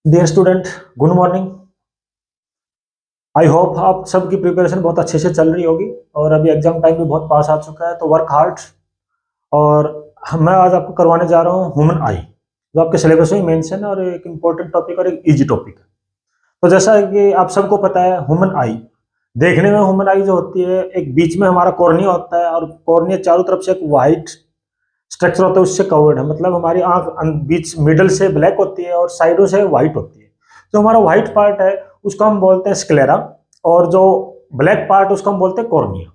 Dear student, good morning. I hope आप सबकी preparation बहुत अच्छे से चल रही होगी और अभी एग्जाम टाइम भी बहुत पास आ चुका है, तो वर्क हार्ड। और मैं आज आपको करवाने जा रहा हूँ ह्यूमन आई, जो आपके सिलेबस में मेंशन है और एक इम्पोर्टेंट टॉपिक और एक इजी टॉपिक है। तो जैसा कि आप सबको पता है, ह्यूमन आई देखने में ह्यूमन आई जो होती है, एक बीच में हमारा कॉर्निया होता है और कॉर्निया चारों तरफ से एक वाइट स्ट्रक्चर होता है, उससे कवर्ड है। मतलब हमारी आंख बीच मिडल से ब्लैक होती है और साइडों से व्हाइट होती है। जो हमारा व्हाइट पार्ट है उसको हम बोलते हैं स्क्लेरा, और जो ब्लैक पार्ट उसको हम बोलते हैं कॉर्निया।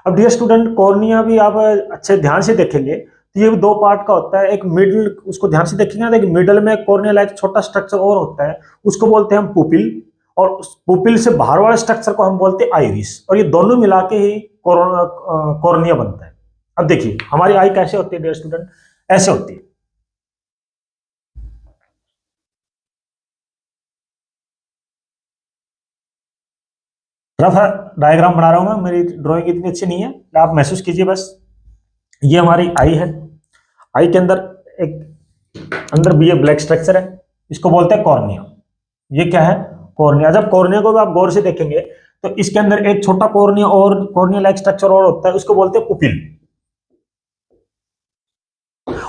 अब डियर स्टूडेंट, कॉर्निया भी आप अच्छे ध्यान से देखेंगे तो ये भी दो पार्ट का होता है। एक मिडिल, उसको ध्यान से देखेंगे ना, एक मिडल में कॉर्निया लाइक छोटा स्ट्रक्चर और होता है, उसको बोलते हैं हम पुपिल। और पुपिल से बाहर वाले स्ट्रक्चर को हम बोलते हैं आइरिस, और ये दोनों मिला के ही कॉर्निया बनता है। अब देखिए हमारी आई कैसे होती है डियर स्टूडेंट, ऐसे होती है। रफ डायग्राम बना रहा हूं मैं, मेरी ड्राइंग इतनी अच्छी नहीं है, आप महसूस कीजिए बस। ये हमारी आई है। आई के अंदर एक अंदर भी ये ब्लैक स्ट्रक्चर है, इसको बोलते हैं कॉर्निया। ये क्या है? कॉर्निया। जब कॉर्निया को भी आप गौर से देखेंगे तो इसके अंदर एक छोटा कॉर्निया और कॉर्निया लाइक स्ट्रक्चर और होता है, उसको बोलते हैं पुपिल।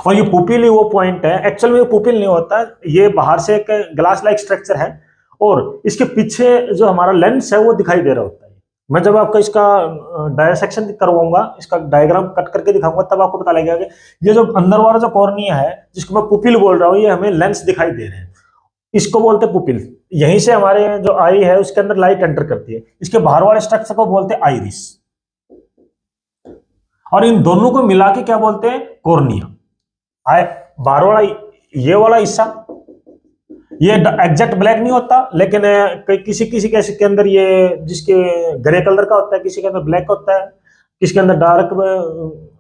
और ये पुपिल ही वो पॉइंट है, एक्चुअल में ये पुपिल नहीं होता, ये बाहर से एक ग्लास लाइक स्ट्रक्चर है और इसके पीछे जो हमारा लेंस है वो दिखाई दे रहा होता है। मैं जब आपका इसका डायसेक्शन करवाऊंगा, इसका डायग्राम कट करके दिखाऊंगा, तब आपको पता लगेगा कि ये जो अंदर वाला जो कॉर्निया है, जिसको मैं पुपिल बोल रहा हूँ, ये हमें लेंस दिखाई दे रहे हैं, इसको बोलते हैं पुपिल। यहीं से हमारे जो आई है उसके अंदर लाइट एंटर करती है। इसके बाहर वाले स्ट्रक्चर को बोलते हैं आइरिस, और इन दोनों को मिला के क्या बोलते हैं? कॉर्निया। आए बाहर वाला ये वाला हिस्सा, ये एग्जैक्ट ब्लैक नहीं होता, लेकिन किसी किसी के अंदर ये, जिसके ग्रे कलर का होता है, किसी के अंदर ब्लैक होता है, किसी के अंदर डार्क,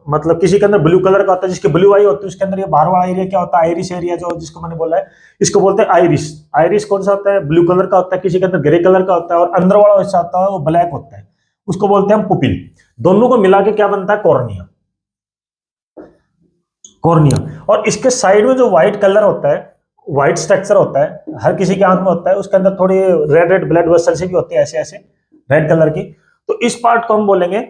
मतलब किसी के अंदर ब्लू कलर का होता है, जिसके ब्लू आई होती है उसके अंदर ये बाहर वाला एरिया क्या होता है? आइरिस एरिया, जो जिसको मैंने बोला है, इसको बोलते हैं आइरिस। आइरिस कौन सा होता है? ब्लू कलर का होता है, किसी के अंदर ग्रे कलर का होता है, और अंदर वाला हिस्सा होता है वो ब्लैक होता है, उसको बोलते हैं हम पुपिल। दोनों को मिला के क्या बनता है? कॉर्निया। कॉर्निया। और इसके साइड में जो व्हाइट कलर होता है, व्हाइट स्ट्रक्चर होता है, हर किसी के आंख में होता है, उसके अंदर थोड़ी रेड रेड ब्लड वेसल्स भी होती है, ऐसे ऐसे रेड कलर की। तो इस पार्ट को हम बोलेंगे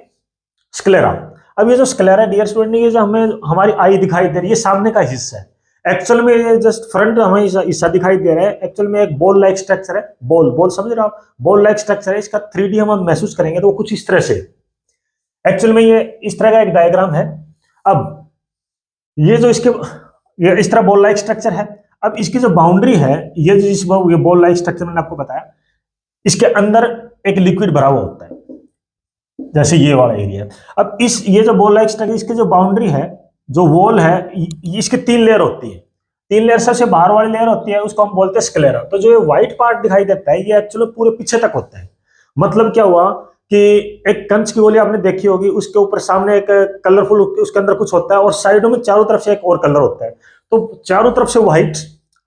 स्क्लेरा। अब ये जो स्क्लेरा डियर स्टूडेंट, ये जो हमें हमारी आई दिखाई दे रही है, सामने का हिस्सा है। एक्चुअल में ये जस्ट फ्रंट हमें हिस्सा दिखाई दे रहा है, एक्चुअल में एक बॉल लाइक स्ट्रक्चर है। बॉल बॉल समझ रहे हो आप? बॉल लाइक स्ट्रक्चर है, इसका 3D हम महसूस करेंगे तो वो कुछ इस तरह से। एक्चुअल में ये इस तरह का एक डायग्राम है। अब ये जो इसके, ये इस तरह बॉल लाइक स्ट्रक्चर है। अब इसकी जो बाउंड्री है, ये जो ये बॉल लाइक स्ट्रक्चर मैंने आपको बताया, इसके अंदर एक लिक्विड भरा हुआ होता है, जैसे ये वाला एरिया। अब ये जो बॉल लाइक स्ट्रक्चर, इसकी जो बाउंड्री है, जो वॉल है, इसकी 3 लेयर होती है। 3 लेयर सबसे बाहर वाली लेयर होती है, उसको हम बोलते हैं स्क्लेरा। तो जो ये व्हाइट पार्ट दिखाई देता है, ये एक्चुअली पूरे पीछे तक होता है। मतलब क्या हुआ कि एक कंच की गोली आपने देखी होगी, उसके ऊपर सामने एक कलरफुल, उसके अंदर कुछ होता है, और साइडों में चारों तरफ से एक और कलर होता है। तो चारों तरफ से व्हाइट,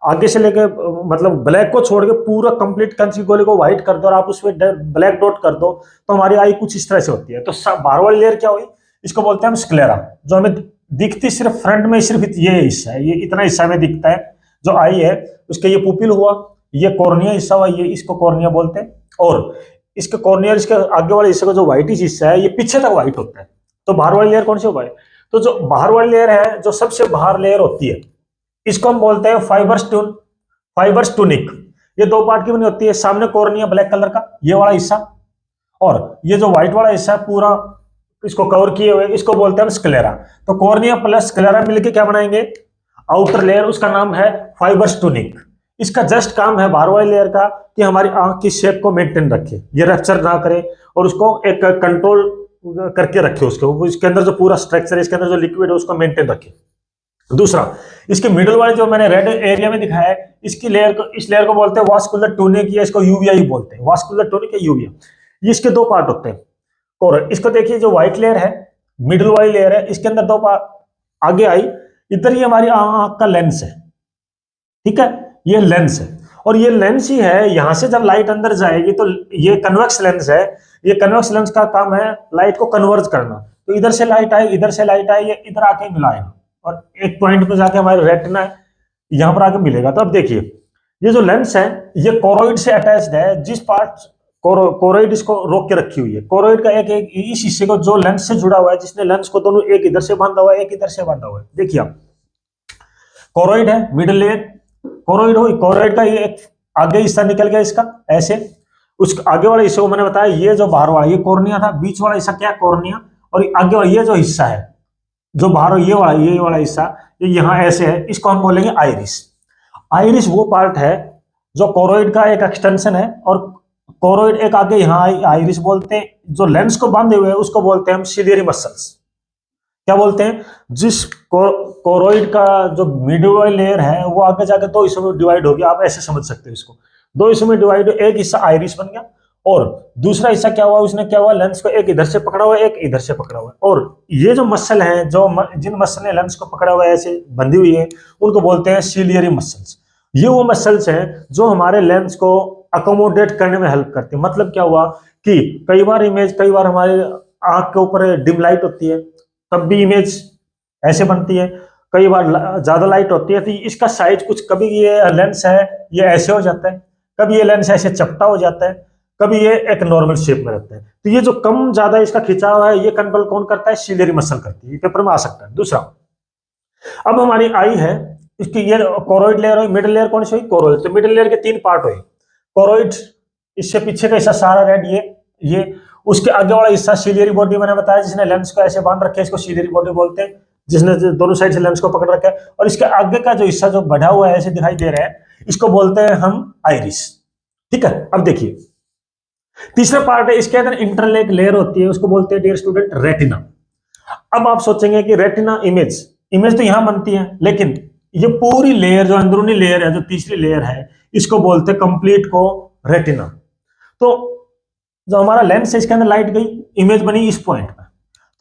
आगे से लेके मतलब ब्लैक को छोड़ के पूरा कंप्लीट कंच की गोली को व्हाइट कर दो और आप उसमें ब्लैक डॉट कर दो, तो हमारी आई कुछ इस तरह से होती है। तो बाहर वाली लेयर क्या हुई? इसको बोलते हैं हम स्क्लेरा। जो हमें दिखती सिर्फ फ्रंट में, सिर्फ ये हिस्सा है, ये इतना हिस्सा में दिखता है जो आई है, उसके ये पुपिल हुआ, ये कॉर्निया हिस्सा हुआ, ये इसको कॉर्निया बोलते हैं। और इसके कॉर्निया, इसके आगे वाले हिस्से का जो व्हाइट हिस्सा है, ये पीछे तक व्हाइट होता है। तो बाहर वाली लेयर कौन सी होगा? तो जो बाहर वाली लेयर है, जो सबसे बाहर लेयर होती है, इसको हम बोलते हैं फाइबर्स टूनिक। ये दो पार्ट की बनी होती है, सामने कॉर्निया ब्लैक कलर का ये वाला हिस्सा, और ये जो व्हाइट वाला हिस्सा है पूरा इसको कवर किए हुए, इसको बोलते हैं हम स्क्लेरा। तो कॉर्निया प्लस स्क्लेरा मिलके क्या बनाएंगे? आउटर लेयर, उसका नाम है फाइबर्स टूनिक। इसका जस्ट काम है बाहर वाली लेयर का कि हमारी आंख की शेप को मेंटेन रखे, ये रप्चर ना करे, और उसको एक कंट्रोल करके रखे, उसको, इसके अंदर जो पूरा स्ट्रक्चर है, इसके अंदर जो लिक्विड है, उसको मेंटेन रखे। दूसरा, इसके मिडल वाले जो मैंने रेड एरिया में दिखाया है, इसकी लेयर को, इस लेयर को बोलते हैं वास्कुलर टूनिक, या इसको यूविया ही बोलते हैं, वास्कुलर टूनिक या यूविया। ये इसके दो पार्ट होते हैं। और इसको देखिए, जो व्हाइट लेयर है, मिडल वाली लेयर है, इसके अंदर दो पार्ट। आगे आई, इधर ही हमारी आंख का लेंस है, ठीक है, ये लेंस है, और ये लेंस ही है, यहां से जब लाइट अंदर जाएगी तो ये कन्वेक्स लेंस है। ये कन्वेक्स लेंस का काम है लाइट को कन्वर्ज करना। तो इधर से लाइट आई, इधर से लाइट आई, ये इधर आके मिलाएगा, और एक पॉइंट पे जाके हमारे रेटिना है, यहां पर आके मिलेगा। तो अब देखिए, ये जो लेंस है ये कोरोइड से अटैच्ड है, जिस पार्ट कोरोइड इसको रोक के रखी हुई है। कोरोइड का एक इस हिस्से को जो लेंस से जुड़ा हुआ है, जिसने लेंस को दोनों एक इधर से बांधा हुआ है, एक इधर से बांधा हुआ है। देखिए आप, कोरोइड है, मिडिल लेयर कोरोइड हो, कोरोइड का ये एक आगे हिस्सा निकल गया इसका ऐसे, उस आगे वाले हिस्से को मैंने बताया ये जो बाहर वाला ये कॉर्निया था, बीच वाला हिस्सा क्या कॉर्निया, और आगे वाला ये जो हिस्सा है जो बाहर ये वाला हिस्सा ये यहाँ ऐसे है, इसको हम बोलेंगे आइरिस। आइरिस वो पार्ट है जो कोरोइड का एक एक्सटेंशन है, और कोरोइड एक आगे यहाँ आइरिस बोलते हैं। जो लेंस को बांधे हुए हैं उसको बोलते हैं हम सिलियरी मसल्स। क्या बोलते हैं, जिस कोरोइड का जो मिडल लेयर है वो आगे जाकर दो हिस्सों में डिवाइड हो गया, आप ऐसे समझ सकते हो इसको, दो हिस्सों में डिवाइड, एक हिस्सा आइरिस बन गया और दूसरा हिस्सा क्या हुआ, उसने क्या हुआ, लेंस को एक इधर से पकड़ा हुआ है, एक इधर से पकड़ा हुआ है। और ये जो मसल है, जो जिन मसल ने लेंस को पकड़ा हुआ है ऐसे बंधी हुई है, उनको बोलते हैं सिलियरी मसल्स। ये वो मसल्स हैं जो हमारे लेंस को अकोमोडेट करने में हेल्प करती है। मतलब क्या हुआ कि कई बार हमारे आंख के ऊपर डिम लाइट होती है, तब भी इमेज ऐसे बनती है। कई बार ज्यादा लाइट होती है तो इसका साइज कुछ, कभी ये लेंस है ये ऐसे हो जाता है, कभी ये लेंस ऐसे चपटा हो जाता है, कभी ये एक नॉर्मल शेप में रहता है। तो ये जो कम ज्यादा इसका खिंचाव है ये कंट्रोल कौन करता है, सिलियरी मसल करती है। ये पेपर में आ सकता है। दूसरा, अब हमारी आई है, इसकी ये कोरोइड लेयर हुई, मिडिल लेयर कौन सी हुई, कोरोइड। तो मिडिल लेयर के तीन पार्ट हुए, कोरोइड, इससे पीछे का हिस्सा सारा रेड, ये उसके आगे वाला हिस्सा सिलियरी बॉडी मैंने बताया, जिसने लेंस को ऐसे बांध रखे है, इसको सिलियरी बॉडी बोलते हैं, जिसने दोनों साइड से लेंस को पकड़ रखा है। और इसके आगे का जो हिस्सा जो बढ़ा हुआ है ऐसे दिखाई दे रहा है, इसको बोलते हैं हम आइरिस। ठीक है, अब देखिए तीसरा पार्ट है, इसके अंदर इंटरलेक लेयर होती है, उसको बोलते हैं डियर स्टूडेंट रेटिना। अब आप सोचेंगे कि रेटिना इमेज तो यहां बनती है, लेकिन ये पूरी लेयर जो अंदरूनी लेयर है, जो तीसरी लेयर है, इसको बोलते हैं कंप्लीट को रेटिना। तो जो हमारा लेंस है इसके अंदर लाइट गई, इमेज बनी इस पॉइंट पे।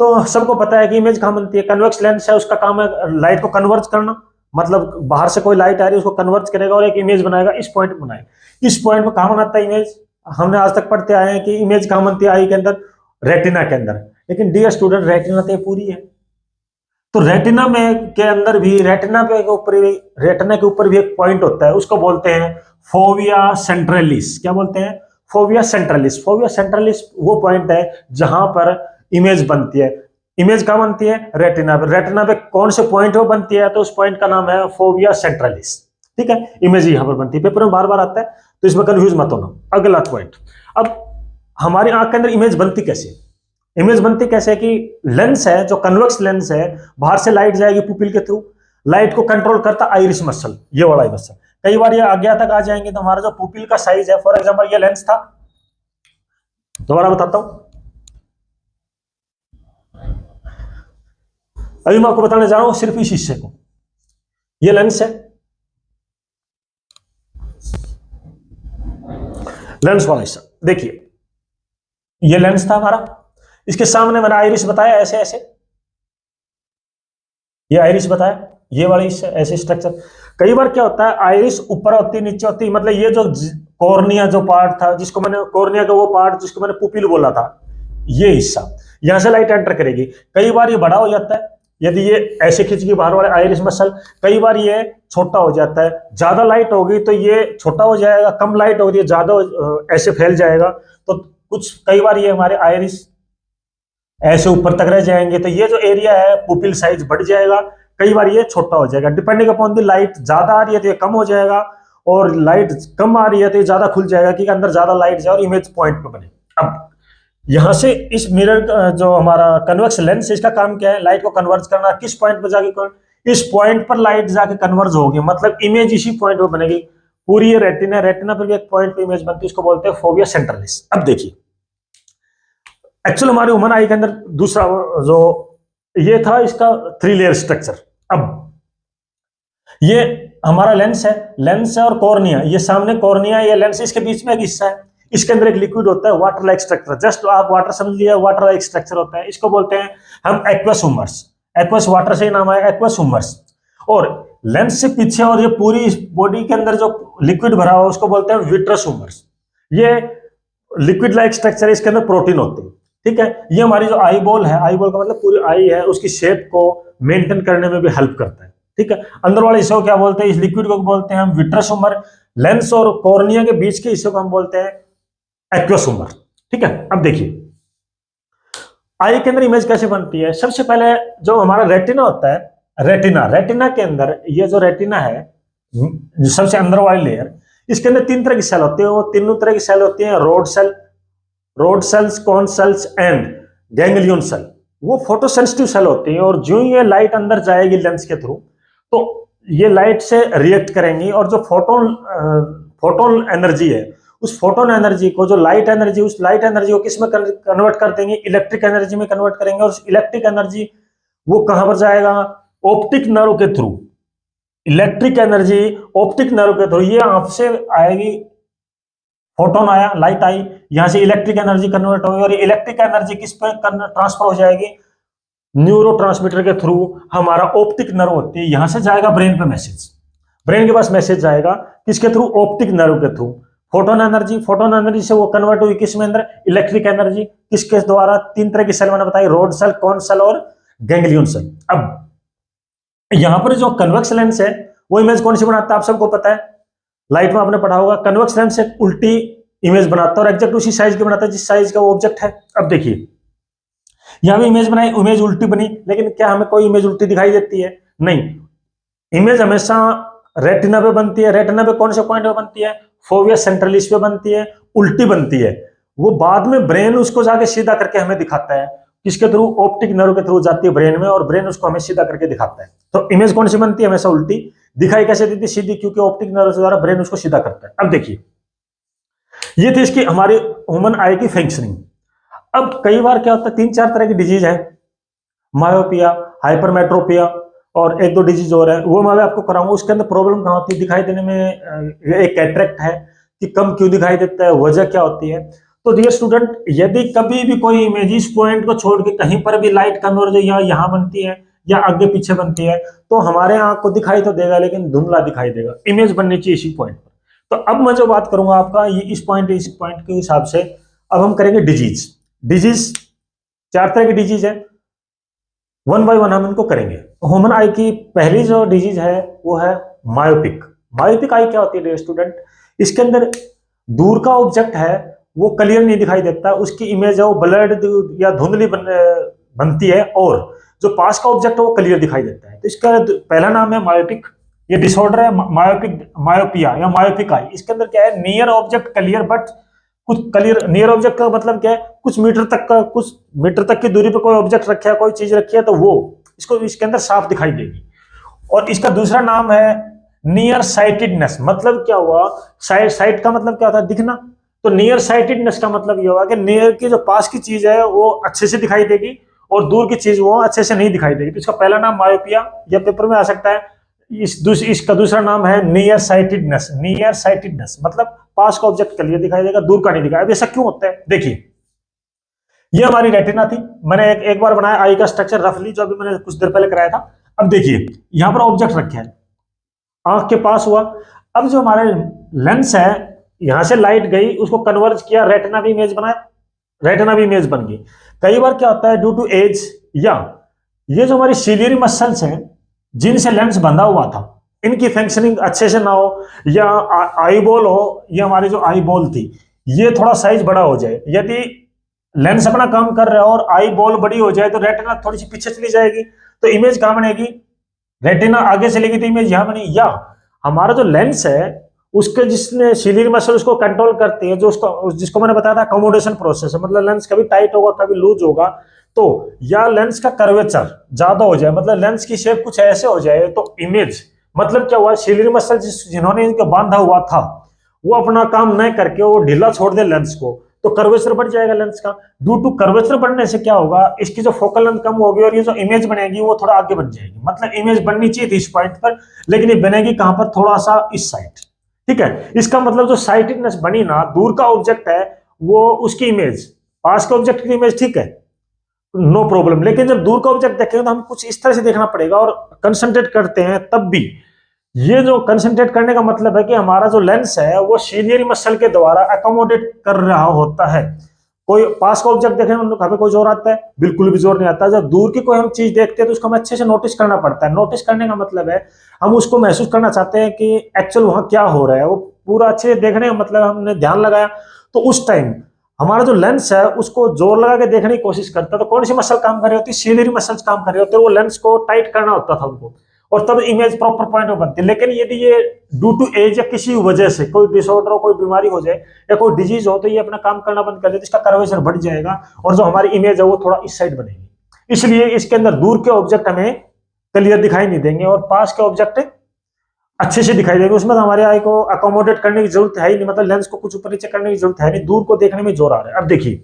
तो सबको पता है कि इमेज कहां बनती है, कन्वेक्स लेंस है, उसका काम है लाइट को कन्वर्ज करना। मतलब बाहर से कोई लाइट आ रही है उसको कन्वर्ज करेगा और एक इमेज बनाएगा, इस पॉइंट पे बनाएगा। इस पॉइंट पे कहां बनाता है इमेज, हमने आज तक पढ़ते आए हैं कि इमेज कहां बनती है, आई के अंदर, रेटिना के अंदर। लेकिन डियर स्टूडेंट रेटिना तो पूरी है, तो रेटिना में के अंदर भी रेटिना के ऊपर भी एक पॉइंट होता है, उसको बोलते हैं फोविया सेंट्रलिस। क्या बोलते हैं, फोविया सेंट्रलिस। फोविया सेंट्रलिस वो पॉइंट है जहां पर इमेज बनती है। इमेज कहां बनती है, रेटिना पे। रेटिना पे कौन से पॉइंट वो बनती है, तो उस पॉइंट का नाम है फोविया सेंट्रलिस। ठीक है, इमेज यहां पर बनती है, पेपर में बार बार आता है, तो इसमें कंफ्यूज मत होना। अगला पॉइंट, अब हमारी आंख के अंदर इमेज बनती कैसे, इमेज बनती कैसे कि लेंस है, जो कन्वेक्स लेंस है, बाहर से लाइट जाएगी पुपिल के थ्रू, लाइट को कंट्रोल करता आइरिस मसल, ये वाला मसल। कई बार ये आगे तक आ जाएंगे तो हमारा जो पुपिल का साइज है, फॉर एग्जांपल ये लेंस था, दोबारा बताता हूं, अभी मैं आपको बताने जा रहा हूं सिर्फ इस हिस्से को। ये लेंस है, लेंस वाला हिस्सा देखिए, ये लेंस था हमारा, इसके सामने मैंने आइरिस बताया ऐसे ऐसे, ये आइरिस बताया, ये वाला हिस्सा ऐसे स्ट्रक्चर। कई बार क्या होता है, आइरिस ऊपर होती नीचे होती, मतलब ये जो कॉर्निया जो पार्ट था, जिसको मैंने कॉर्निया का वो पार्ट जिसको मैंने पुपिल बोला था, ये हिस्सा यहां से लाइट एंटर करेगी। कई बार ये बड़ा हो जाता है, यदि ये ऐसे खींच के बाहर वाले आइरिस मसल, कई बार ये छोटा हो जाता है। ज्यादा लाइट होगी तो ये छोटा हो जाएगा, कम लाइट होगी ज्यादा ऐसे फैल जाएगा। तो कुछ कई बार ये हमारे आइरिस ऐसे ऊपर तक रह जाएंगे, तो ये जो एरिया है पुपिल साइज बढ़ जाएगा, कई बार ये छोटा हो जाएगा, डिपेंडिंग अपॉन द लाइट। ज्यादा आ रही है तो ये कम हो जाएगा, और लाइट कम आ रही है तो ये ज्यादा खुल जाएगा, कि अंदर ज्यादा लाइट जाए और इमेज पॉइंट पे बने। अब यहां से इस मिरर जो हमारा कन्वेक्स लेंस है, इसका काम क्या है, लाइट को कन्वर्ज करना। किस पॉइंट पर जाके, इस पॉइंट पर लाइट जाके कन्वर्ज होगी, मतलब इमेज इसी पॉइंट पर बनेगी। पूरी ये रेटिना, रेटिना पर भी एक पॉइंट पे इमेज बनती है, उसको बोलते हैं फोविया सेंट्रलिस। अब देखिए एक्चुअल हमारी ह्यूमन आई के अंदर दूसरा जो ये था, इसका 3 लेयर स्ट्रक्चर। अब ये हमारा लेंस है और कॉर्निया, ये सामने कॉर्निया, ये लेंस, इसके बीच में एक हिस्सा है, इसके अंदर एक लिक्विड होता है, वाटर लाइक स्ट्रक्चर। जस्ट आप वाटर समझ लिया, वाटर लाइक स्ट्रक्चर होता है, इसको बोलते हैं हम एक्वस ह्यूमरस। एक्वस वाटर से ही नाम आया, एक्वस ह्यूमरस। और लेंस से पीछे और ये पूरी बॉडी के अंदर जो लिक्विड भरा हुआ है उसको बोलते हैं विट्रस ह्यूमरस। ये लिक्विड लाइक स्ट्रक्चर, इसके अंदर प्रोटीन होते हैं। ठीक है, ये हमारी जो आई बॉल है, आई बॉल का मतलब पूरी आई है, उसकी शेप को मेंटेन करने में भी हेल्प करता है। ठीक है, अंदर वाले हिस्से को क्या बोलते हैं, इस लिक्विड को बोलते हैं हम विट्रस ह्यूमर। लेंस और कॉर्निया के बीच के हिस्से को हम बोलते हैं एक्वस ह्यूमर। ठीक है, अब देखिए आई के अंदर इमेज कैसे बनती है। सबसे पहले जो हमारा रेटिना होता है, रेटिना के अंदर ये जो रेटिना है, जो सबसे अंदर वाली लेयर, इसके अंदर तीन तरह की सेल होती है। वो तीनों तरह की सेल होती है, rod cells, cone cells and ganglion cell. वो फोटो सेंसिटिव सेल होती है, और जो ये लाइट अंदर जाएगी लेंस के थ्रू, तो ये लाइट से रिएक्ट करेंगी, और जो फोटोन एनर्जी है, उस फोटोन एनर्जी को, जो लाइट एनर्जी, उस लाइट एनर्जी को किस में कन्वर्ट कर देंगे, इलेक्ट्रिक एनर्जी में कन्वर्ट करेंगे। और इलेक्ट्रिक एनर्जी वो कहां पर जाएगा, ऑप्टिक नर्व के through. Electric energy optic nerve के थ्रू ये आंख से आएगी, फोटोन आया, लाइट आई, यहां से इलेक्ट्रिक एनर्जी कन्वर्ट होगी, और इलेक्ट्रिक एनर्जी किस पे ट्रांसफर हो जाएगी, न्यूरो ट्रांसमीटर के थ्रू। हमारा ऑप्टिक नर्व होती है, यहां से जाएगा ब्रेन पे मैसेज, ब्रेन के पास मैसेज जाएगा किसके थ्रू, ऑप्टिक नर्व के थ्रू। फोटोन एनर्जी से वो कन्वर्ट हुई किस में अंदर, इलेक्ट्रिक एनर्जी, किसके द्वारा, तीन तरह की सेल मैंने बताई, रोड सेल, कॉन सेल और गैंग्लियन सेल। अब यहां पर जो कन्वेक्स लेंस है वो इमेज कौन सी बनाता है, आप सबको पता है, लाइट में आपने पढ़ा होगा। कन्वेक्स लेंस एक उल्टी इमेज बनाता है, और एग्जैक्ट उसी साइज की बनाता है जिस साइज का वो ऑब्जेक्ट है। अब देखिए यहां भी इमेज बनाई, इमेज उल्टी बनी, लेकिन क्या हमें कोई इमेज उल्टी दिखाई देती है, नहीं। इमेज हमेशा रेटिना पे बनती है। रेटिना पे कौन से पॉइंट पे बनती है, फोविया सेंट्रलिस पे बनती है, उल्टी बनती है। वो बाद में ब्रेन उसको जाके सीधा करके हमें दिखाता है, किसके थ्रू, ऑप्टिक नर्व के थ्रू जाती है ब्रेन में, और ब्रेन उसको हमें सीधा करके दिखाता है। तो इमेज कौन सी बनती है, हमेशा उल्टी। दिखाई कैसे देती, सीधी, क्योंकि ऑप्टिक नर्व से द्वारा ब्रेन उसको सीधा करता है। अब देखिए ये थी इसकी हमारी ह्यूमन आई की फंक्शनिंग। अब कई बार क्या होता है, तीन चार तरह की डिजीज है, मायोपिया, हाइपरमेट्रोपिया, और एक दो डिजीज और है, वो मैं आपको कराऊंगा। उसके अंदर प्रॉब्लम कहाँ होती है, दिखाई देने में एक कैटरेक्ट है कि कम क्यों दिखाई देता है, वजह क्या होती है। तो डियर स्टूडेंट, यदि कभी भी कोई इमेज इस पॉइंट को छोड़ के कहीं पर भी लाइट कन्वर्ज या यहाँ बनती है या आगे पीछे बनती है, तो हमारे आंख को दिखाई तो देगा, लेकिन धुंधला दिखाई देगा। इमेज बननी चाहिए इसी पॉइंट पर। तो अब मैं जो बात करूंगा आपका ये इस पॉइंट के हिसाब से, अब हम करेंगे डिजीज। चार तरह की डिजीज है, वन बाय वन हम इनको करेंगे। ह्यूमन आई की पहली जो डिजीज है वो है मायोपिक आई क्या होती है डियर स्टूडेंट, इसके अंदर दूर का ऑब्जेक्ट है वो क्लियर नहीं दिखाई देता, उसकी इमेज है वो ब्लर्ड या धुंधली बनती है, और जो पास का ऑब्जेक्ट है वो क्लियर दिखाई देता है। तो इसका पहला नाम है मायोपिक। ये डिसऑर्डर है मायोपिया या मायोपिक आई। इसके अंदर क्या है, नियर ऑब्जेक्ट क्लियर, बट कुछ क्लियर, नियर ऑब्जेक्ट का मतलब क्या है, कुछ मीटर तक की दूरी पर कोई ऑब्जेक्ट रखा है, कोई चीज रखी है, तो वो इसको इसके अंदर साफ दिखाई देगी। और इसका दूसरा नाम है नियर साइटेडनेस। मतलब क्या हुआ, साइट का मतलब क्या होता है, दिखना। तो नियर साइटेडनेस का मतलब ये हुआ कि नियर की जो पास की चीज है वो अच्छे से दिखाई देगी, और दूर की चीज वो अच्छे से नहीं दिखाई देगी। तो इसका पहला नाम मायोपिया, या पेपर में आ सकता है। इसका दूसरा नाम है नियर साइटेडनेस मतलब पास का ऑब्जेक्ट क्लियर दिखाई देगा, दूर का नहीं दिखाई। अब ऐसा क्यों होता है, देखिए ये हमारी रेटिना थी, मैंने एक बार बनाया आई का स्ट्रक्चर रफली, जो अभी मैंने कुछ देर पहले कराया था। अब देखिए यहां पर ऑब्जेक्ट रखे हैं, आंख के पास हुआ। अब जो हमारे लेंस है, यहां से लाइट गई, उसको कन्वर्ज किया, रेटिना भी इमेज बनाया, रेटिना भी इमेज बन गई। कई बार क्या होता है, ड्यू टू एज, या ये जो हमारी सिलियरी मसल्स हैं जिनसे लेंस बंधा हुआ था, इनकी फंक्शनिंग अच्छे से ना हो, या आई बॉल हो, ये हमारी जो आई बॉल थी ये थोड़ा साइज बड़ा हो जाए, यदि लेंस अपना काम कर रहा है और आई बॉल बड़ी हो जाए, तो रेटिना थोड़ी सी पीछे चली जाएगी, तो इमेज कहां बनेगी, रेटिना आगे चलेगी तो इमेज यहां बनी। या हमारा जो लेंस है उसके जिसने सिलियरी मसल उसको कंट्रोल करती है, जो उसको जिसको मैंने बताया था अकोमोडेशन प्रोसेस है, मतलब लेंस कभी टाइट होगा कभी लूज होगा, तो या लेंस का कर्वेचर ज्यादा हो जाए, मतलब लेंस की शेप कुछ ऐसे हो जाए, तो इमेज मतलब क्या हुआ, सिलियरी मसल जिन्होंने इनको बांधा हुआ था वो अपना काम न करके वो ढीला छोड़ दे लेंस को, तो कर्वेचर बढ़ जाएगा लेंस का। ड्यू टू कर्वेचर बढ़ने से क्या होगा, इसकी जो फोकल लेंथ कम होगी और ये जो इमेज बनेगी वो थोड़ा आगे बन जाएगी। मतलब इमेज बननी चाहिए थी इस पॉइंट पर, लेकिन ये बनेगी कहां पर, थोड़ा सा इस साइड। ठीक है, इसका मतलब जो साइटेडनेस बनी ना, दूर का ऑब्जेक्ट है वो उसकी इमेज, पास का ऑब्जेक्ट की इमेज ठीक है, नो प्रॉब्लम। लेकिन जब दूर का ऑब्जेक्ट देखेंगे तो हम कुछ इस तरह से देखना पड़ेगा, और कंसंट्रेट करते हैं तब भी। ये जो कंसंट्रेट करने का मतलब है कि हमारा जो लेंस है वो सिलियरी मसल के द्वारा अकोमोडेट कर रहा होता है। कोई पास का ऑब्जेक्ट देखें हमें कोई जोर आता है, बिल्कुल भी जोर नहीं आता। जब दूर की कोई हम चीज देखते हैं तो उसको हमें अच्छे से नोटिस करना पड़ता है। नोटिस करने का मतलब है हम उसको महसूस करना चाहते हैं कि एक्चुअल वहां क्या हो रहा है, पूरा अच्छे से देखने का मतलब हमने ध्यान लगाया, तो उस टाइम हमारा जो लेंस है उसको जोर लगा के देखने की कोशिश करता है, तो कौन सी मसल काम कर रही होती है, सीलियरी मसल्स काम कर रही होती है, वो लेंस को टाइट करना होता था उनको, और तब इमेज प्रॉपर पॉइंट में बनती है। लेकिन यदि ये ड्यू टू एज या किसी वजह से कोई डिसऑर्डर हो, कोई बीमारी हो जाए या कोई डिजीज हो, तो ये अपना काम करना बंद कर देती है, इसका कर्वेचर बढ़ जाएगा और जो हमारी इमेज है वो थोड़ा इस साइड बनेगी। इसलिए इसके अंदर दूर के ऑब्जेक्ट हमें क्लियर दिखाई नहीं देंगे और पास के ऑब्जेक्ट अच्छे से दिखाई देंगे। उसमें तो हमारे आई को अकोमोडेट करने की जरूरत है ही नहीं, मतलब लेंस को कुछ ऊपर नीचे करने की जरूरत है नहीं, दूर को देखने में जोर आ रहा है। अब देखिए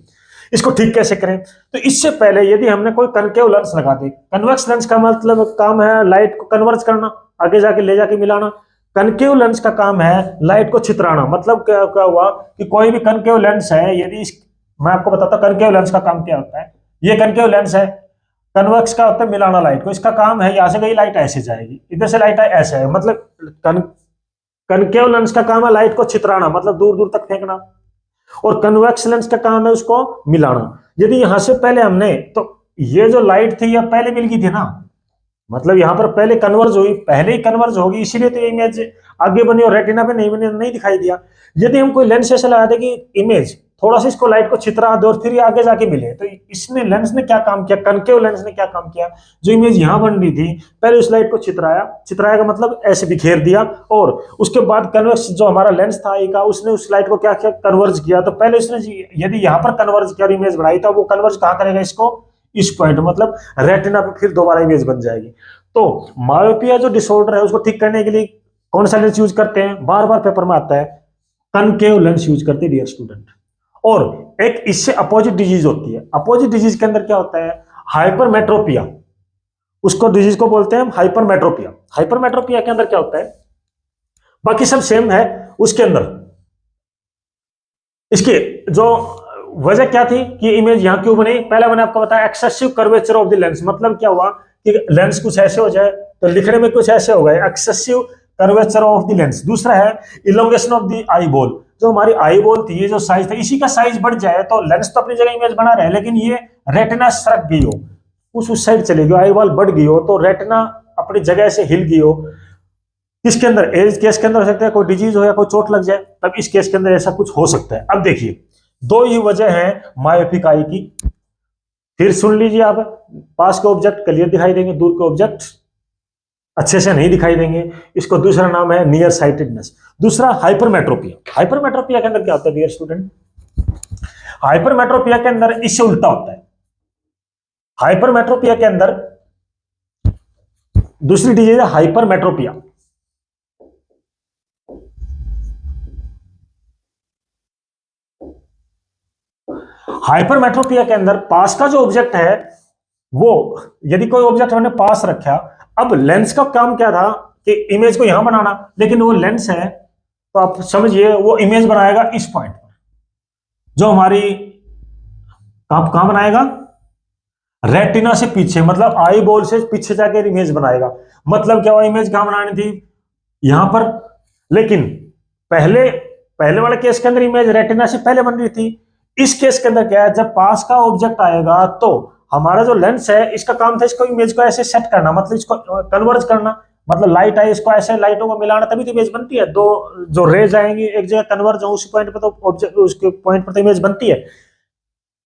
इसको ठीक कैसे करें। तो इससे पहले यदि हमने कोई कनकेव लेंस लगा दी, कन्वेक्स लेंस का मतलब काम है लाइट को कन्वर्ज करना, आगे जाके ले जाके मिलाना। कनकेव लेंस का काम है लाइट को छितराना। मतलब क्या क्या हुआ कि कोई भी कनकेव लेंस है, यदि मैं आपको बताता हूं कनकेव लेंस का काम क्या होता है। ये कनकेव लेंस है, कन्वेक्स का होता है मिलाना लाइट को। इसका काम है यहां से गई लाइट ऐसे जाएगी, इधर से लाइट ऐसे है, मतलब कनकेव लेंस का काम है लाइट को छितराना, मतलब दूर दूर तक फेंकना, और कन्वेक्स लेंस का काम है उसको मिलाना। यदि यहां से पहले हमने, तो ये जो लाइट थी ये पहले मिल गई थी ना, मतलब यहां पर पहले कन्वर्ज हुई, पहले ही कन्वर्ज होगी, इसीलिए तो ये इमेज आगे बनी और रेटिना पे नहीं बनी, नहीं दिखाई दिया। यदि हम कोई लेंस ऐसे लगा दे कि इमेज थोड़ा सा इसको लाइट को छितरा दे और फिर ये आगे जाके मिले, तो इसने लेंस ने क्या काम किया, कनकेव लेंस ने क्या काम किया, जो इमेज यहां बन रही थी पहले उस लाइट को छितराया, छितराया का मतलब ऐसे बिखेर दिया, और उसके बाद कन्वेक्स जो हमारा लेंस था आई का, उसने उस लाइट को क्या किया, कन्वर्ज किया। तो पहले उसने यदि यहां पर कन्वर्ज किया और इमेज बनाई, तो वो कन्वर्ज कहां करेगा, इसको इस पॉइंट, मतलब रेटिना पे फिर दोबारा इमेज बन जाएगी। तो मायोपिया जो डिसऑर्डर है उसको ठीक करने के लिए कौन सा लेंस यूज करते हैं, बार बार पेपर में आता है, कनकेव लेंस यूज करते हैं डियर स्टूडेंट। और एक इससे अपोजिट डिजीज होती है। अपोजिट डिजीज के अंदर क्या होता है, हाइपरमेट्रोपिया, उसको डिजीज को बोलते हैं हाइपरमेट्रोपिया। हाइपरमेट्रोपिया के अंदर क्या होता है, बाकी सब सेम है, उसके अंदर इसकी जो वजह क्या थी कि इमेज यहां क्यों बनी, पहला मैंने आपको बताया excessive curvature of the lens. मतलब क्या हुआ कि लेंस कुछ ऐसे हो जाए तो लिखने में कुछ ऐसे हो गए, excessive curvature of the lens. दूसरा है elongation of the eye ball, जो हमारी आई बॉल थी, ये जो साइज था, इसी का साइज बढ़ जाए तो लेंस तो अपनी जगह इमेज बना रहे हैं, लेकिन ये रेटिना सरक गई हो, उस साइड चली गई, आई बॉल बढ़ गई हो, तो रेटिना अपनी जगह से हिल गई हो। इसके अंदर एज केस के अंदर हो सकता है कोई डिजीज हो या कोई चोट लग जाए, तब इस केस के अंदर ऐसा कुछ हो सकता है। अब देखिए दो ही वजह है मायोपिक आई की, फिर सुन लीजिए आप, पास के ऑब्जेक्ट क्लियर दिखाई देंगे, दूर के ऑब्जेक्ट अच्छे से नहीं दिखाई देंगे। इसको दूसरा नाम है नियर साइटेडनेस। दूसरा हाइपरमेट्रोपिया। हाइपरमेट्रोपिया के अंदर क्या होता है डियर स्टूडेंट, हाइपरमेट्रोपिया के अंदर इससे उल्टा होता है। हाइपरमेट्रोपिया के अंदर दूसरी डिजीज है हाइपरमेट्रोपिया। हाइपरमेट्रोपिया के अंदर पास का जो ऑब्जेक्ट है, वो यदि कोई ऑब्जेक्ट हमने पास रखा, अब लेंस का काम क्या था कि इमेज को यहां बनाना, लेकिन वो लेंस है तो आप समझिए वो इमेज बनाएगा इस पॉइंट पर, जो हमारी कहां बनाएगा, रेटिना से पीछे, मतलब आई बॉल से पीछे जाकर इमेज बनाएगा। मतलब क्या हुआ, इमेज कहां बनानी थी, यहां पर, लेकिन पहले वाले केस के अंदर इमेज रेटिना से पहले बन रही थी। इस केस के अंदर क्या है, जब पास का ऑब्जेक्ट आएगा तो हमारा जो लेंस है इसका काम था इसको इमेज को ऐसे सेट करना, मतलब इसको कन्वर्ज करना, मतलब लाइट है इसको ऐसे लाइटों को मिलाना, तभी तो इमेज बनती है। दो जो रेज आएंगी एक जगह कन्वर्ज हो, उस पॉइंट पर तो ऑब्जेक्ट, उसके पॉइंट पर तो इमेज बनती है।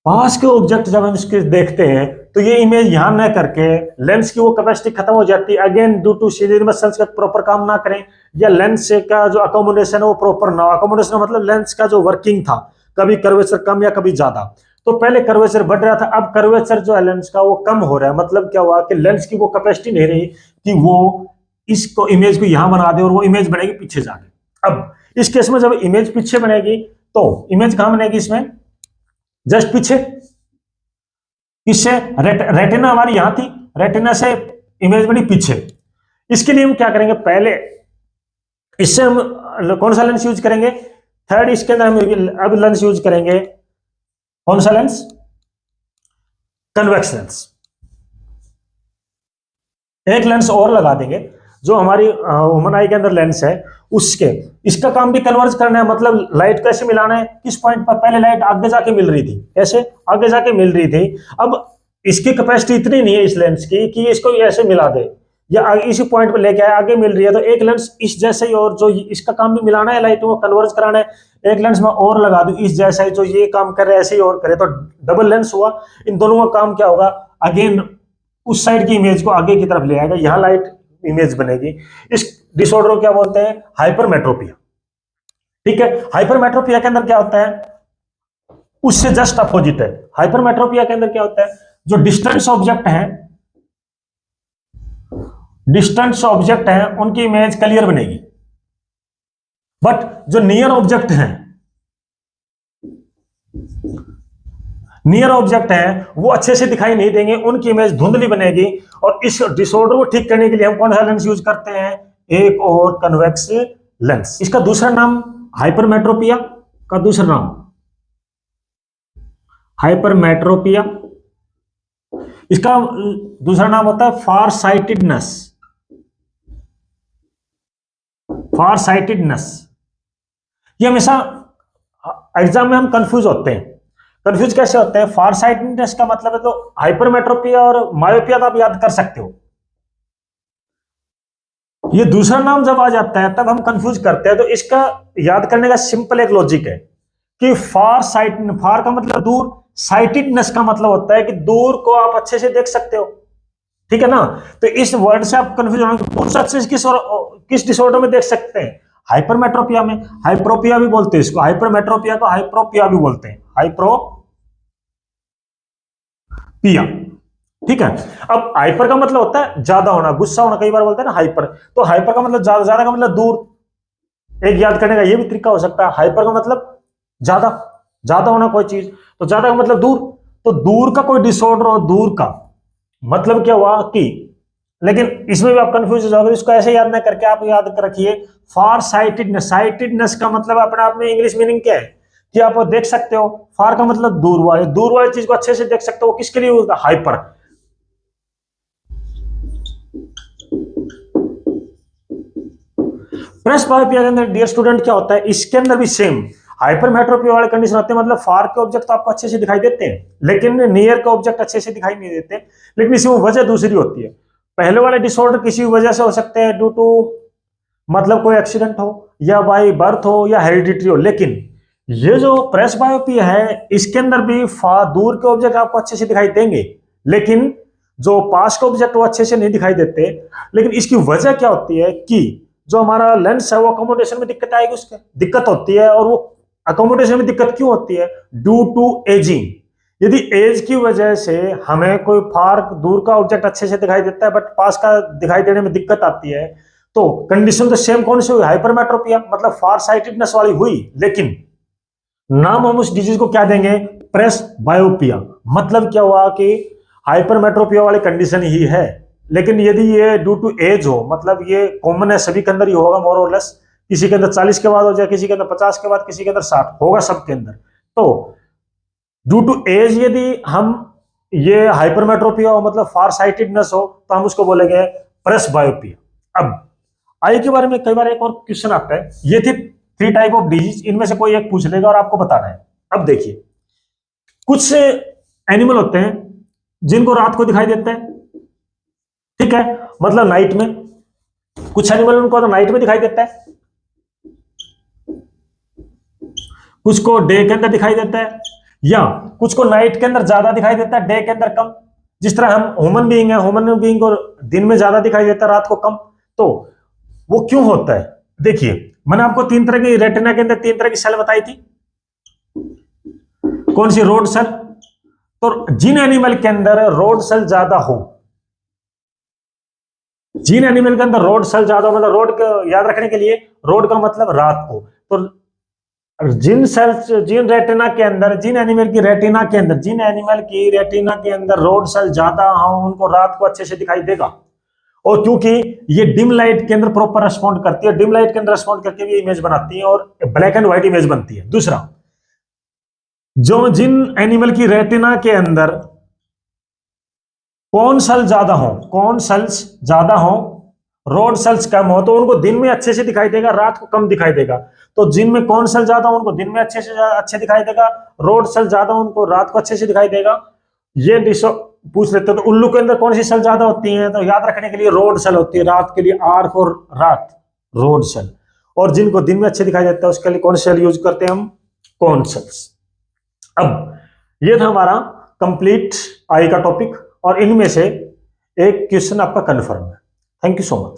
पास के ऑब्जेक्ट जब हम इसके देखते हैं तो ये इमेज यहां न करके लेंस की वो कैपेसिटी खत्म हो जाती है, again due to ciliary muscles का प्रॉपर काम ना करें, या लेंस का जो अकोमोडेशन है वो प्रॉपर ना हो। अकोमोडेशन मतलब लेंस का जो वर्किंग था, कभी कर्वेचर कम या कभी ज्यादा, तो पहले कर्वेचर बढ़ रहा था, अब कर्वेचर जो है लेंस का वो कम हो रहा है। मतलब क्या हुआ कि लेंस की वो कैपेसिटी नहीं रही कि वो इसको इमेज को यहां बना दे और वो इमेज बनेगी पीछे जाके। अब इस केस में जब इमेज पीछे बनेगी तो इमेज कहां बनेगी, इसमें जस्ट पीछे, किससे, रेटिना हमारी यहां थी, रेटिना से इमेज बनी पीछे। इसके लिए हम क्या करेंगे, पहले इससे हम कौन सा लेंस यूज करेंगे, थर्ड इसके अंदर हम अब लेंस यूज करेंगे, कौन सा लेंस, कन्वेक्स लेंस। एक लेंस और लगा देंगे जो हमारी ह्यूमन आई के अंदर लेंस है उसके, इसका काम भी कन्वर्ज करना है, मतलब लाइट कैसे मिलाना है, किस पॉइंट पर, पहले लाइट आगे जाके मिल रही थी, कैसे आगे जाके मिल रही थी, अब इसकी कैपेसिटी इतनी नहीं है इस लेंस की कि इसको ऐसे मिला दे, या आगे इसी पॉइंट पे लेके आए, आगे मिल रही है, तो एक लेंस इस जैसे ही, और जो इसका काम भी मिलाना है लाइट को कन्वर्ज कराना है, एक लेंस में और लगा दूं इस जैसा ही, जो ये काम करे ऐसे ही और करे, तो डबल लेंस हुआ। इन दोनों का काम क्या होगा, अगेन उस साइड की इमेज को आगे की तरफ ले आएगा, यहां लाइट इमेज बनेगी। इस डिसऑर्डर को क्या बोलते हैं, हाइपरमेट्रोपिया। ठीक है, हाइपरमेट्रोपिया के अंदर क्या होता है, उससे जस्ट अपोजिट है। हाइपरमेट्रोपिया के अंदर क्या होता है, जो डिस्टेंस ऑब्जेक्ट है, डिस्टेंस ऑब्जेक्ट है उनकी इमेज क्लियर बनेगी, बट जो नियर ऑब्जेक्ट है, नियर ऑब्जेक्ट है वो अच्छे से दिखाई नहीं देंगे, उनकी इमेज धुंधली बनेगी। और इस डिसऑर्डर को ठीक करने के लिए हम कौन सा लेंस यूज करते हैं, एक और कन्वेक्स लेंस। इसका दूसरा नाम हाइपरमेट्रोपिया का दूसरा नाम हाइपरमेट्रोपिया, इसका दूसरा नाम होता है फार साइटेडनेस। फार साइटेडनेस, ये हमेशा एग्जाम में हम कंफ्यूज होते हैं। कंफ्यूज कैसे होते हैं, फार साइटेडनेस का मतलब है, तो हाइपरमेट्रोपिया और मायोपिया तो आप याद कर सकते हो, ये दूसरा नाम जब आ जाता है तब हम कंफ्यूज करते हैं। तो इसका याद करने का सिंपल एक लॉजिक है कि फार का मतलब दूर, साइटेडनेस का मतलब होता है कि दूर को आप अच्छे से देख सकते हो, ठीक है ना। तो इस वर्ड से आप कंफ्यूज होंगे, कौन सा अच्छे किस डिसऑर्डर में देख सकते हैं, हाइपरमेट्रोपिया में। हाइप्रोपिया भी बोलते हैं इसको, हाइपरमेट्रोपिया को हाइप्रोपिया भी बोलते हैं, हाइप्रोपिया। ठीक है, अब हाइपर का मतलब होता है ज्यादा होना, गुस्सा होना, कई बार बोलते हैं ना हाइपर, तो हाइपर का मतलब ज्यादा, ज्यादा का मतलब दूर। एक याद करने का ये भी तरीका हो सकता है, हाइपर का मतलब ज्यादा, ज्यादा होना कोई चीज, तो ज्यादा का मतलब दूर। तो दूर का कोई डिसऑर्डर हो, दूर का मतलब क्या हुआ कि, लेकिन इसमें भी आप कंफ्यूज हो जाओगे, इसको ऐसे याद ना करके आप याद कर रखिए फार साइटेडनेस। साइटेडनेस का मतलब अपने आप में इंग्लिश मीनिंग क्या है कि आप वो देख सकते हो, फार का मतलब दूर वाले, दूर वाली चीज को अच्छे से देख सकते हो, किसके लिए होगा, हाइपर। प्रेस बायोपिया के अंदर डियर स्टूडेंट क्या होता है, इसके अंदर भी सेम हाइपरमेट्रोपिया वाले कंडीशन होते हैं, मतलब फार के ऑब्जेक्ट तो आपको अच्छे से दिखाई देते हैं, लेकिन नियर के ऑब्जेक्ट अच्छे से दिखाई नहीं देते। लेकिन इसमें वजह दूसरी होती है। पहले वाले डिसऑर्डर किसी वजह से हो सकते हैं, ड्यू टू मतलब कोई एक्सीडेंट हो, या बाई बर्थ हो, या हेरिडिटरी हो। लेकिन ये जो प्रेस बायोपिया है, इसके अंदर भी दूर के ऑब्जेक्ट आपको अच्छे से दिखाई देंगे, लेकिन जो पास के ऑब्जेक्ट वो अच्छे से नहीं दिखाई देते। लेकिन इसकी वजह क्या होती है कि जो हमारा लेंस है वो अकोमोडेशन में दिक्कत आएगी, उसके दिक्कत होती है। और वो अकोमोडेशन में दिक्कत क्यों होती है, ड्यू टू एजिंग। यदि एज की वजह से हमें कोई फार दूर का ऑब्जेक्ट अच्छे से दिखाई देता है, बट पास का दिखाई देने में दिक्कत आती है, तो कंडीशन तो सेम कौन सी हुई, हाइपरमेट्रोपिया, मतलब फार साइटेडनेस वाली हुई। लेकिन नाम हम उस डिजीज को क्या देंगे, प्रेस बायोपिया। मतलब क्या हुआ कि हाइपरमेट्रोपिया वाली कंडीशन ही है, लेकिन यदि ये ड्यू टू एज हो, मतलब ये कॉमन है, सभी के अंदर ही होगा मोर और लेस, किसी के अंदर 40 के बाद हो जाए, किसी के अंदर 50 के बाद, किसी के अंदर 60 होगा, सबके अंदर। तो ड्यू टू एज यदि हम ये हाइपरमेट्रोपिया हो, मतलब फार साइटेडनेस हो, तो हम उसको बोलेंगे प्रेस बायोपिया। अब आई के बारे में कई बार एक और क्वेश्चन आता है, ये थी 3 टाइप ऑफ डिजीज, इनमें से कोई एक पूछ लेगा और आपको बताना है। अब देखिए, कुछ एनिमल होते हैं जिनको रात को दिखाई देता है, ठीक है, मतलब नाइट में। कुछ एनिमल उनको तो नाइट में दिखाई देता है, कुछ को डे के अंदर दिखाई देता है, या कुछ को नाइट के अंदर ज्यादा दिखाई देता है, डे के अंदर कम। जिस तरह हम ह्यूमन बीइंग है, ह्यूमन बीइंग को दिन में ज्यादा दिखाई देता है, रात को कम। तो वो क्यों होता है, देखिए, मैंने आपको 3 तरह की रेटिना के अंदर 3 तरह की सेल बताई थी, कौन सी, रोड सेल। तो जिन एनिमल के अंदर रोड सेल ज्यादा हो, जिन एनिमल के अंदर रोड सेल ज्यादा, मतलब रोड को याद रखने के लिए, रोड का मतलब रात को, तो जिन सेल्स, जिन रेटिना के अंदर, जिन एनिमल की रेटिना के अंदर, जिन एनिमल की रेटिना के अंदर रोड सेल ज्यादा हो, उनको रात को अच्छे से दिखाई देगा। और क्योंकि ये डिम लाइट के अंदर प्रॉपर रेस्पॉन्ड करती है, डिम लाइट के अंदर रेस्पॉन्ड करके भी इमेज बनाती है, और ब्लैक एंड व्हाइट इमेज बनती है। दूसरा, जो जिन एनिमल की रेटिना के अंदर कौन सेल ज्यादा हो, कौन सेल्स ज्यादा हो, रोड सेल्स कम हो, तो उनको दिन में अच्छे से दिखाई देगा, रात को कम दिखाई देगा। तो जिन में कौन सेल ज्यादा हो उनको दिन में अच्छे से अच्छे दिखाई देगा, रोड सेल ज्यादा हो उनको रात को अच्छे से दिखाई देगा। ये पूछ लेते हो तो उल्लू के अंदर कौन सी सेल ज्यादा होती है, तो याद रखने के लिए रोड सेल होती है, रात के लिए आर फॉर रात, रोड सेल। और जिनको दिन में अच्छे दिखाई देता है उसके लिए कौन सी सेल यूज करते हैं हम, कोन सेल्स। अब ये था हमारा कंप्लीट आई का टॉपिक, और इनमें से एक क्वेश्चन आपका कन्फर्म है। Thank you so much.